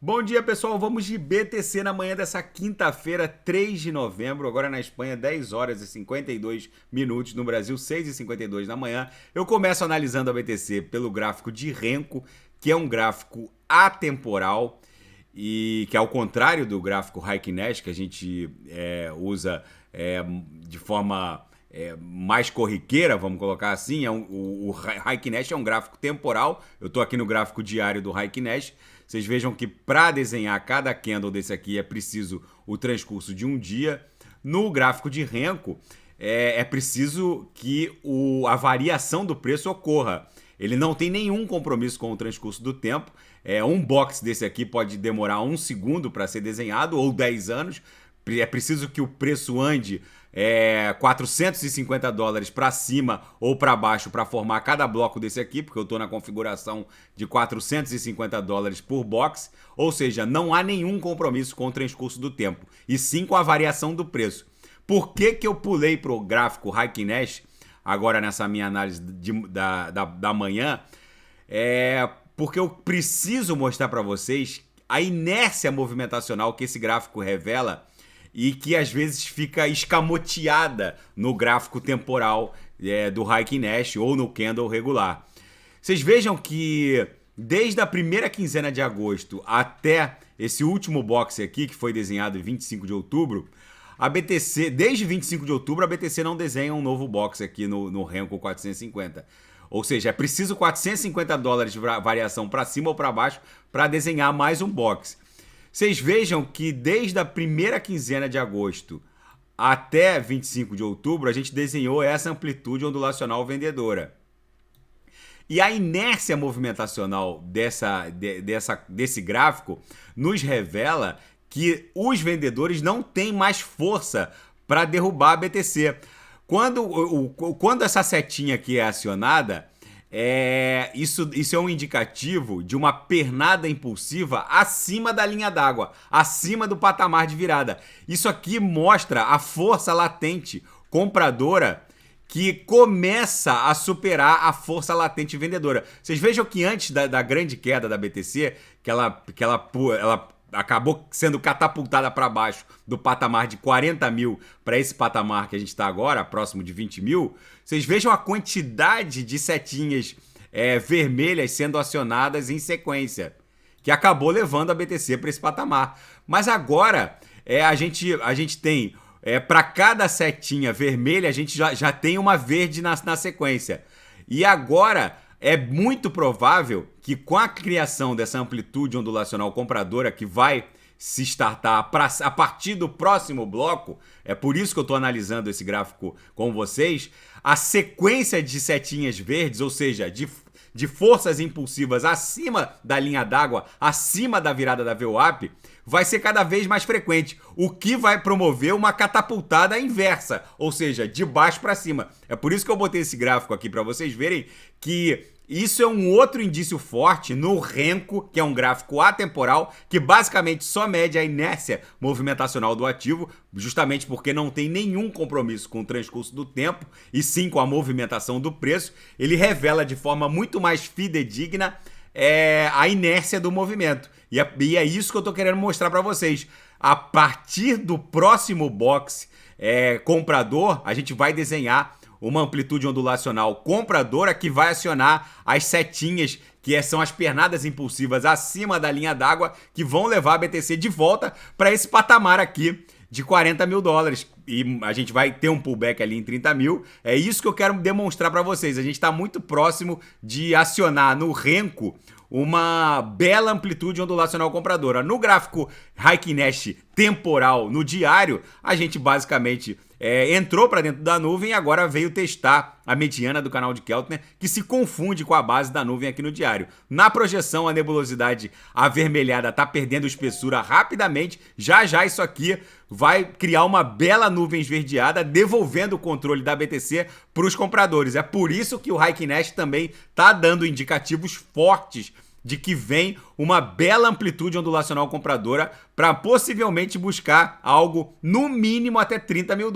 Bom dia, pessoal. Vamos de BTC na manhã dessa quinta-feira, 3 de novembro. Agora na Espanha, 10 horas e 52 minutos. No Brasil, 6 e 52 da manhã. Eu começo analisando a BTC pelo gráfico de Renko, que é um gráfico atemporal e que, ao contrário do gráfico Heikin Nash, que a gente usa de forma mais corriqueira, vamos colocar assim, o Heikin Nash é um gráfico temporal. Eu estou aqui no gráfico diário do Heikin Nash. Vocês vejam que para desenhar cada candle desse aqui é preciso o transcurso de um dia. No gráfico de Renko, é preciso que a variação do preço ocorra. Ele não tem nenhum compromisso com o transcurso do tempo. Um box desse aqui pode demorar 1 segundo para ser desenhado, ou 10 anos. É preciso que o preço ande $450 para cima ou para baixo para formar cada bloco desse aqui, porque eu estou na configuração de $450 por box, ou seja, não há nenhum compromisso com o transcurso do tempo, e sim com a variação do preço. Por que eu pulei para o gráfico Heikin Nash, agora nessa minha análise da manhã? Porque eu preciso mostrar para vocês a inércia movimentacional que esse gráfico revela e que às vezes fica escamoteada no gráfico temporal do Heikin Nash ou no candle regular. Vocês vejam que desde a primeira quinzena de agosto até esse último box aqui, que foi desenhado em 25 de outubro, a BTC, desde 25 de outubro, a BTC não desenha um novo box aqui no Renko 450. Ou seja, é preciso $450 de variação para cima ou para baixo para desenhar mais um box. Vocês vejam que desde a primeira quinzena de agosto até 25 de outubro, a gente desenhou essa amplitude ondulacional vendedora. E a inércia movimentacional desse gráfico nos revela que os vendedores não têm mais força para derrubar a BTC. Quando essa setinha aqui é acionada, isso é um indicativo de uma pernada impulsiva acima da linha d'água, acima do patamar de virada. Isso aqui mostra a força latente compradora que começa a superar a força latente vendedora. Vocês vejam que antes da grande queda da BTC, que ela acabou sendo catapultada para baixo do patamar de 40 mil para esse patamar que a gente está agora, próximo de 20 mil, vocês vejam a quantidade de setinhas vermelhas sendo acionadas em sequência, que acabou levando a BTC para esse patamar. Mas agora a gente tem, para cada setinha vermelha, a gente já tem uma verde na sequência. E agora é muito provável que com a criação dessa amplitude ondulacional compradora que vai se startar a partir do próximo bloco, é por isso que eu estou analisando esse gráfico com vocês, a sequência de setinhas verdes, ou seja, de forças impulsivas acima da linha d'água, acima da virada da VWAP, vai ser cada vez mais frequente, o que vai promover uma catapultada inversa, ou seja, de baixo para cima. É por isso que eu botei esse gráfico aqui para vocês verem que isso é um outro indício forte no Renko, que é um gráfico atemporal, que basicamente só mede a inércia movimentacional do ativo, justamente porque não tem nenhum compromisso com o transcurso do tempo, e sim com a movimentação do preço. Ele revela de forma muito mais fidedigna a inércia do movimento. E é isso que eu estou querendo mostrar para vocês. A partir do próximo box comprador, a gente vai desenhar uma amplitude ondulacional compradora que vai acionar as setinhas, que são as pernadas impulsivas acima da linha d'água, que vão levar a BTC de volta para esse patamar aqui de $40 mil. E a gente vai ter um pullback ali em 30 mil. É isso que eu quero demonstrar para vocês. A gente está muito próximo de acionar no Renko uma bela amplitude ondulacional compradora. No gráfico Heikin Nash temporal, no diário, a gente basicamente entrou para dentro da nuvem e agora veio testar a mediana do canal de Keltner, que se confunde com a base da nuvem aqui no diário. Na projeção, a nebulosidade avermelhada está perdendo espessura rapidamente. Já isso aqui vai criar uma bela nuvem esverdeada, devolvendo o controle da BTC para os compradores. É por isso que o Heikin Nash também está dando indicativos fortes de que vem uma bela amplitude ondulacional compradora para possivelmente buscar algo no mínimo até $30 mil.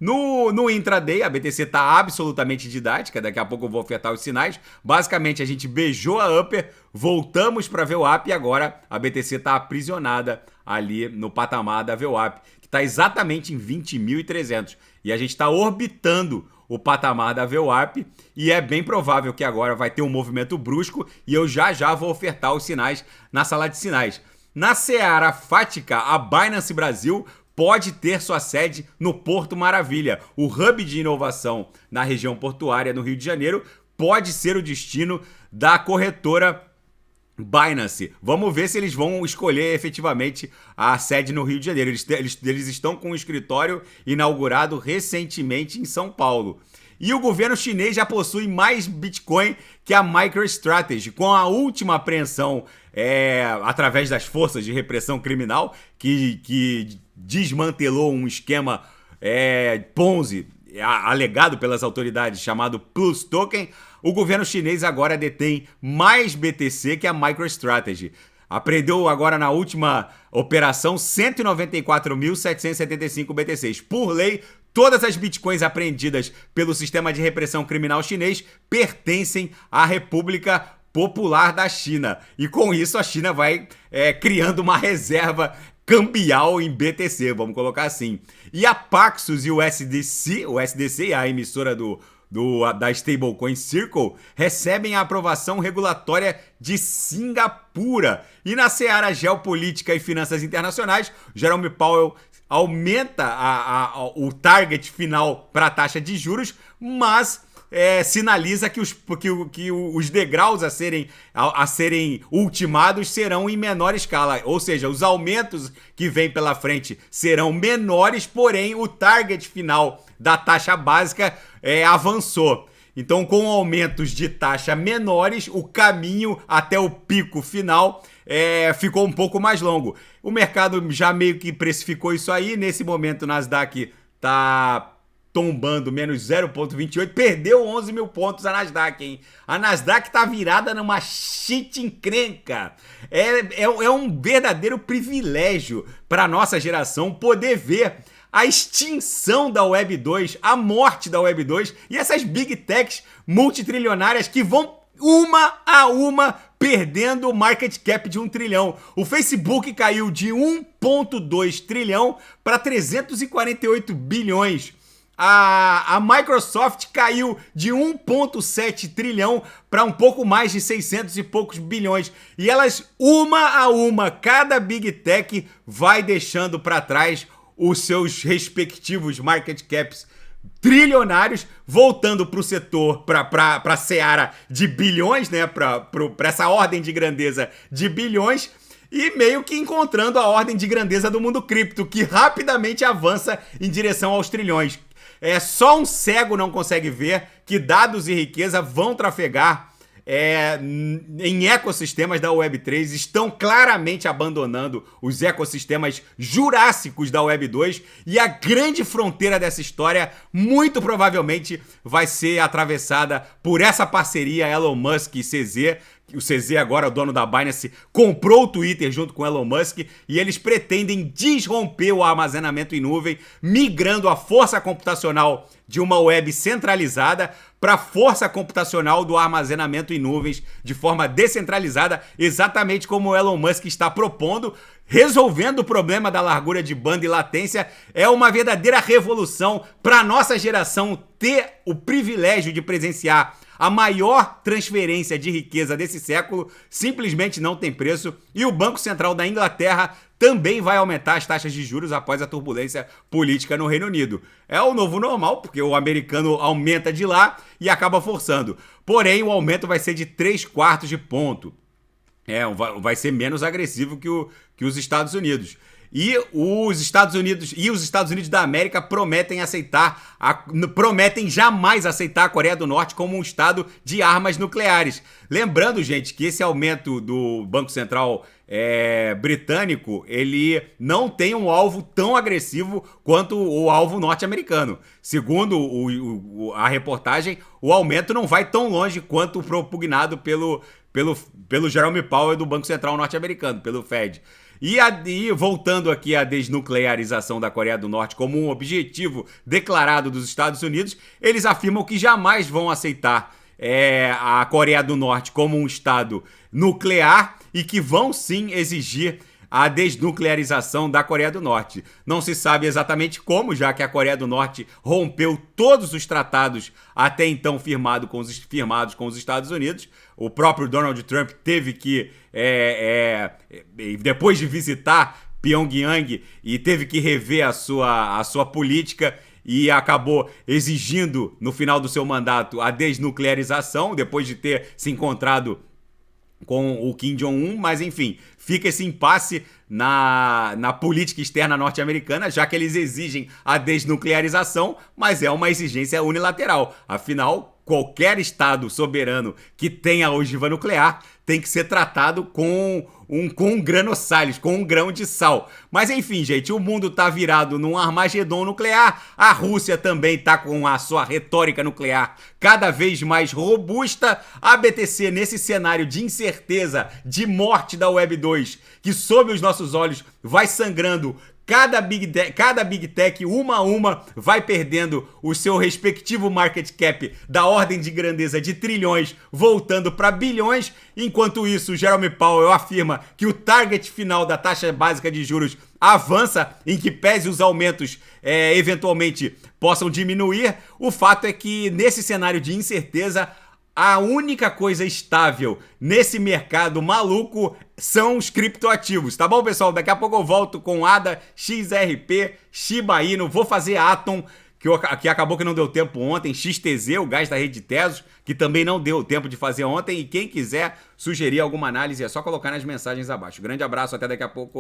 No intraday, a BTC tá absolutamente didática, daqui a pouco eu vou ofertar os sinais. Basicamente, a gente beijou a upper, voltamos para a VWAP e agora a BTC tá aprisionada ali no patamar da VWAP, que está exatamente em 20.300. E a gente está orbitando o patamar da VWAP e é bem provável que agora vai ter um movimento brusco e eu já vou ofertar os sinais na sala de sinais. Na seara fática, a Binance Brasil pode ter sua sede no Porto Maravilha. O hub de inovação na região portuária no Rio de Janeiro pode ser o destino da corretora Binance. Vamos ver se eles vão escolher efetivamente a sede no Rio de Janeiro. Eles estão com um escritório inaugurado recentemente em São Paulo. E o governo chinês já possui mais Bitcoin que a MicroStrategy, com a última apreensão através das forças de repressão criminal, que desmantelou um esquema Ponzi alegado pelas autoridades chamado Plus Token. O governo chinês agora detém mais BTC que a MicroStrategy. Apreendeu agora na última operação 194.775 BTCs. Por lei, todas as bitcoins apreendidas pelo sistema de repressão criminal chinês pertencem à República Popular da China. E com isso a China vai criando uma reserva cambial em BTC, vamos colocar assim. E a Paxos e o SDC, a emissora da stablecoin Circle, recebem a aprovação regulatória de Singapura. E na seara geopolítica e finanças internacionais, Jerome Powell aumenta o target final para a taxa de juros, mas sinaliza que os degraus a serem ultimados serão em menor escala, ou seja, os aumentos que vêm pela frente serão menores, porém o target final da taxa básica avançou. Então, com aumentos de taxa menores, o caminho até o pico final ficou um pouco mais longo. O mercado já meio que precificou isso aí. Nesse momento, o Nasdaq está tombando menos 0,28, perdeu 11 mil pontos a Nasdaq, hein? A Nasdaq tá virada numa shit encrenca. É um verdadeiro privilégio para nossa geração poder ver a extinção da Web 2, a morte da Web 2 e essas big techs multitrilionárias que vão uma a uma perdendo o market cap de 1 trilhão. O Facebook caiu de 1,2 trilhão para 348 bilhões. A Microsoft caiu de 1,7 trilhão para um pouco mais de 600 e poucos bilhões. E elas, uma a uma, cada Big Tech vai deixando para trás os seus respectivos market caps trilionários, voltando para o setor, para a seara de bilhões, né? Para essa ordem de grandeza de bilhões. E meio que encontrando a ordem de grandeza do mundo cripto, que rapidamente avança em direção aos trilhões. Só um cego não consegue ver que dados e riqueza vão trafegar em ecossistemas da Web3, estão claramente abandonando os ecossistemas jurássicos da Web2 e a grande fronteira dessa história muito provavelmente vai ser atravessada por essa parceria Elon Musk e CZ. O CZ agora, o dono da Binance, comprou o Twitter junto com Elon Musk e eles pretendem desromper o armazenamento em nuvem, migrando a força computacional de uma web centralizada para a força computacional do armazenamento em nuvens de forma descentralizada, exatamente como o Elon Musk está propondo, resolvendo o problema da largura de banda e latência. É uma verdadeira revolução para a nossa geração ter o privilégio de presenciar a maior transferência de riqueza desse século. Simplesmente não tem preço. E o Banco Central da Inglaterra também vai aumentar as taxas de juros após a turbulência política no Reino Unido. É o novo normal, porque o americano aumenta de lá e acaba forçando. Porém, o aumento vai ser de 3/4 de ponto. Vai ser menos agressivo que os Estados Unidos. E os Estados Unidos da América prometem jamais aceitar a Coreia do Norte como um estado de armas nucleares. Lembrando, gente, que esse aumento do Banco Central britânico, ele não tem um alvo tão agressivo quanto o alvo norte-americano. Segundo a reportagem, o aumento não vai tão longe quanto o propugnado pelo Jerome Powell do Banco Central norte-americano, pelo Fed. E voltando aqui à desnuclearização da Coreia do Norte como um objetivo declarado dos Estados Unidos, eles afirmam que jamais vão aceitar a Coreia do Norte como um estado nuclear e que vão sim exigir a desnuclearização da Coreia do Norte. Não se sabe exatamente como, já que a Coreia do Norte rompeu todos os tratados até então firmados com os Estados Unidos. O próprio Donald Trump teve que, depois de visitar Pyongyang, e teve que rever a sua política e acabou exigindo, no final do seu mandato, a desnuclearização, depois de ter se encontrado com o Kim Jong-un, mas enfim, fica esse impasse na política externa norte-americana, já que eles exigem a desnuclearização, mas é uma exigência unilateral. Afinal, qualquer estado soberano que tenha ogiva nuclear tem que ser tratado com um grano-salis, com um grão de sal. Mas enfim, gente, o mundo tá virado num Armagedon nuclear, a Rússia também tá com a sua retórica nuclear cada vez mais robusta, a BTC nesse cenário de incerteza, de morte da Web 2, que sob os nossos olhos vai sangrando. Cada Big Tech, uma a uma, vai perdendo o seu respectivo market cap da ordem de grandeza de trilhões, voltando para bilhões. Enquanto isso, Jerome Powell afirma que o target final da taxa básica de juros avança, em que pese os aumentos eventualmente possam diminuir. O fato é que nesse cenário de incerteza, a única coisa estável nesse mercado maluco são os criptoativos, tá bom, pessoal? Daqui a pouco eu volto com ADA, XRP, Shiba Inu, vou fazer Atom, que acabou que não deu tempo ontem, XTZ, o gás da rede Tesos, que também não deu tempo de fazer ontem, e quem quiser sugerir alguma análise é só colocar nas mensagens abaixo. Grande abraço, até daqui a pouco.